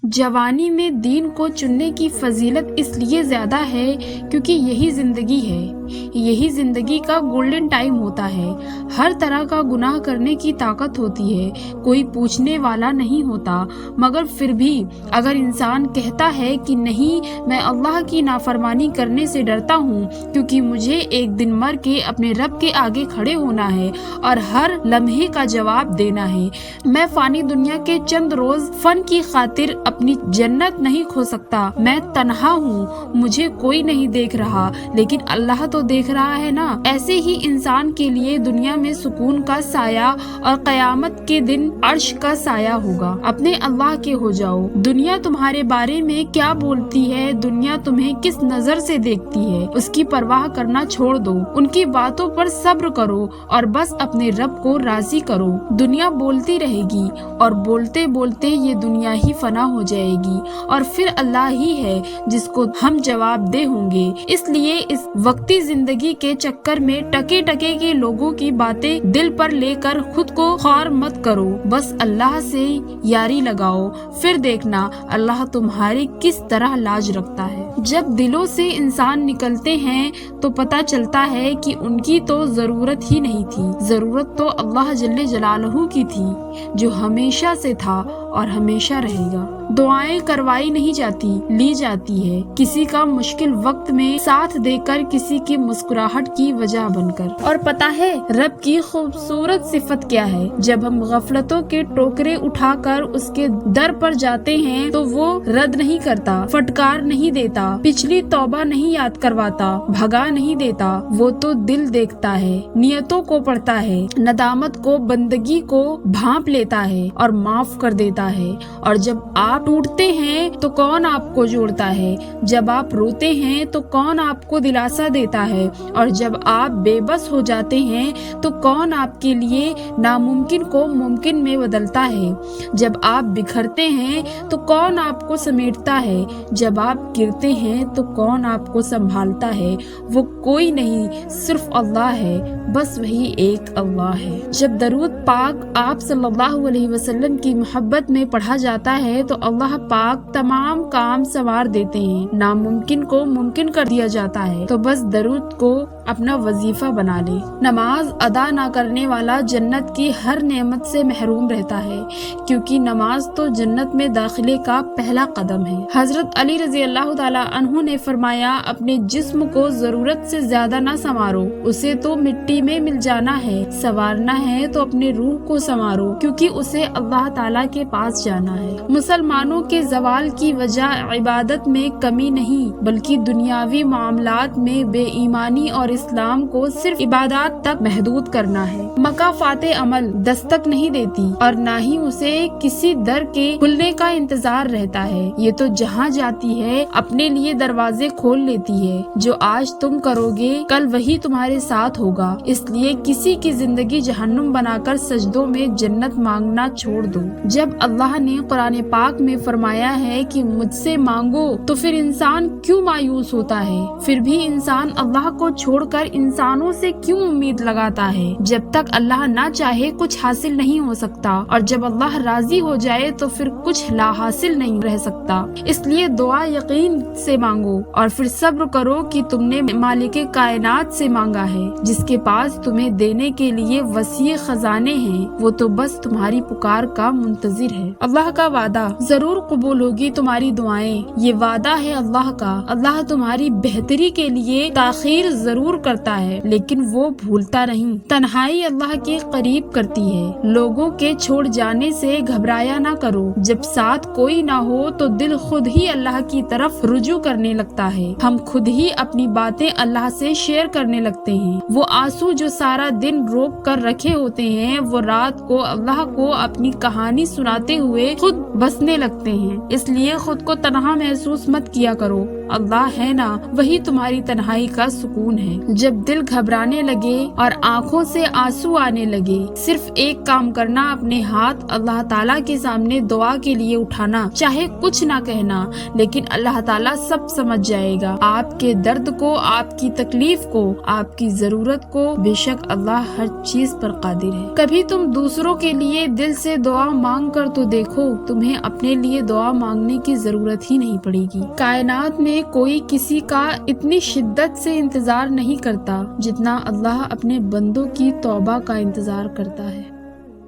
جوانی میں دین کو چننے کی فضیلت اس لیے زیادہ ہے کیونکہ یہی زندگی ہے، یہی زندگی کا گولڈن ٹائم ہوتا ہے۔ ہر طرح کا گناہ کرنے کی طاقت ہوتی ہے، کوئی پوچھنے والا نہیں ہوتا، مگر پھر بھی اگر انسان کہتا ہے کہ نہیں، میں اللہ کی نافرمانی کرنے سے ڈرتا ہوں کیونکہ مجھے ایک دن مر کے اپنے رب کے آگے کھڑے ہونا ہے اور ہر لمحے کا جواب دینا ہے، میں فانی دنیا کے چند روز فن کی خاطر اپنی جنت نہیں کھو سکتا، میں تنہا ہوں، مجھے کوئی نہیں دیکھ رہا لیکن اللہ تو دیکھ رہا ہے نا۔ ایسے ہی انسان کے لیے دنیا میں سکون کا سایہ اور قیامت کے دن عرش کا سایہ ہوگا۔ اپنے اللہ کے ہو جاؤ، دنیا تمہارے بارے میں کیا بولتی ہے، دنیا تمہیں کس نظر سے دیکھتی ہے، اس کی پرواہ کرنا چھوڑ دو، ان کی باتوں پر صبر کرو اور بس اپنے رب کو راضی کرو۔ دنیا بولتی رہے گی اور بولتے بولتے یہ دنیا ہی فنا ہو جائے گی اور پھر اللہ ہی ہے جس کو ہم جواب دہ ہوں گے۔ اس لیے اس وقتی زندگی کے چکر میں ٹکے ٹکے کے لوگوں کی باتیں دل پر لے کر خود کو خوار مت کرو، بس اللہ سے یاری لگاؤ، پھر دیکھنا اللہ تمہاری کس طرح لاج رکھتا ہے۔ جب دلوں سے انسان نکلتے ہیں تو پتہ چلتا ہے کہ ان کی تو ضرورت ہی نہیں تھی، ضرورت تو اللہ جل جلالہ کی تھی جو ہمیشہ سے تھا اور ہمیشہ رہے گا۔ دعائیں کروائی نہیں جاتی، لی جاتی ہے، کسی کا مشکل وقت میں ساتھ دے کر، کسی کی مسکراہٹ کی وجہ بن کر۔ اور پتہ ہے رب کی خوبصورت صفت کیا ہے؟ جب ہم غفلتوں کے ٹوکرے اٹھا کر اس کے در پر جاتے ہیں تو وہ رد نہیں کرتا، پھٹکار نہیں دیتا، پچھلی توبہ نہیں یاد کرواتا، بھگا نہیں دیتا، وہ تو دل دیکھتا ہے، نیتوں کو پڑھتا ہے، ندامت کو، بندگی کو بھانپ لیتا ہے اور معاف کر دیتا ہے۔ اور جب آپ ٹوٹتے ہیں تو کون آپ کو جوڑتا ہے، جب آپ روتے ہیں تو کون آپ کو دلاسا دیتا ہے، اور جب آپ بے بس ہو جاتے ہیں تو کون آپ کے لیے ناممکن کو ممکن میں بدلتا ہے، جب آپ بکھرتے ہیں تو کون آپ کو سمیٹتا ہے، جب آپ گرتے ہیں تو کون آپ کو سنبھالتا ہے۔ وہ کوئی نہیں، صرف اللہ ہے، بس وہی ایک اللہ ہے۔ جب درود پاک آپ صلی اللہ علیہ وسلم کی محبت میں پڑھا جاتا ہے تو اللہ پاک تمام کام سنوار دیتے ہیں، ناممکن کو ممکن کر دیا جاتا ہے۔ تو بس درود کو اپنا وظیفہ بنا لے۔ نماز ادا نہ کرنے والا جنت کی ہر نعمت سے محروم رہتا ہے، کیونکہ نماز تو جنت میں داخلے کا پہلا قدم ہے۔ حضرت علی رضی اللہ تعالی عنہ نے فرمایا، اپنے جسم کو ضرورت سے زیادہ نہ سنوارو، اسے تو مٹی میں مل جانا ہے، سنوارنا ہے تو اپنے روح کو سنوارو، کیونکہ اسے اللہ تعالیٰ کے پاس جانا ہے۔ مسلمانوں کے زوال کی وجہ عبادت میں کمی نہیں بلکہ دنیاوی معاملات میں بے ایمانی اور اسلام کو صرف عبادات تک محدود کرنا ہے۔ مکافات عمل دستک نہیں دیتی اور نہ ہی اسے کسی در کے کھلنے کا انتظار رہتا ہے، یہ تو جہاں جاتی ہے اپنے لیے دروازے کھول لیتی ہے۔ جو آج تم کرو گے کل وہی تمہارے ساتھ ہوگا، اس لیے کسی کی زندگی جہنم بنا کر سجدوں میں جنت مانگنا چھوڑ دو۔ جب اللہ نے قرآن پاک میں فرمایا ہے کہ مجھ سے مانگو تو پھر انسان کیوں مایوس ہوتا ہے؟ پھر بھی انسان اللہ کو چھوڑ کر انسانوں سے کیوں امید لگاتا ہے؟ جب تک اللہ نہ چاہے کچھ حاصل نہیں ہو سکتا، اور جب اللہ راضی ہو جائے تو پھر کچھ لا حاصل نہیں رہ سکتا۔ اس لیے دعا یقین سے مانگو اور پھر صبر کرو کہ تم نے مالک کائنات سے مانگا ہے، جس کے پاس تمہیں دینے کے لیے وسیع خزانے ہیں، وہ تو بس تمہاری پکار کا منتظر ہے۔ اللہ کا وعدہ، ضرور قبول ہوگی تمہاری دعائیں، یہ وعدہ ہے اللہ کا۔ اللہ تمہاری بہتری کے لیے تاخیر ضرور کرتا ہے لیکن وہ بھولتا نہیں۔ تنہائی اللہ کے قریب کرتی ہے۔ لوگوں کے چھوڑ جانے سے گھبرایا نہ کرو، جب ساتھ کوئی نہ ہو تو دل خود ہی اللہ کی طرف رجوع کرنے لگتا ہے، ہم خود ہی اپنی باتیں اللہ سے شیئر کرنے لگتے ہیں۔ وہ آنسو جو سارا دن روک کر رکھے ہوتے ہیں وہ رات کو اللہ کو اپنی کہانی سناتے ہوئے خود بسنے لگتے ہیں۔ اس لیے خود کو تنہا محسوس مت کیا کرو، اللہ ہے نا وہی تمہاری تنہائی کا سکون ہے۔ جب دل گھبرانے لگے اور آنکھوں سے آنسو آنے لگے، صرف ایک کام کرنا، اپنے ہاتھ اللہ تعالیٰ کے سامنے دعا کے لیے اٹھانا، چاہے کچھ نہ کہنا، لیکن اللہ تعالیٰ سب سمجھ جائے گا، آپ کے درد کو، آپ کی تکلیف کو، آپ کی ضرورت کو۔ بے شک اللہ ہر چیز پر قادر ہے۔ کبھی تم دوسروں کے لیے دل سے دعا مانگ کر تو دیکھو، تمہیں اپنے لیے دعا مانگنے کی ضرورت ہی نہیں پڑے گی۔ کائنات میں کوئی کسی کا اتنی شدت سے انتظار نہیں کرتا جتنا اللہ اپنے بندوں کی توبہ کا انتظار کرتا ہے۔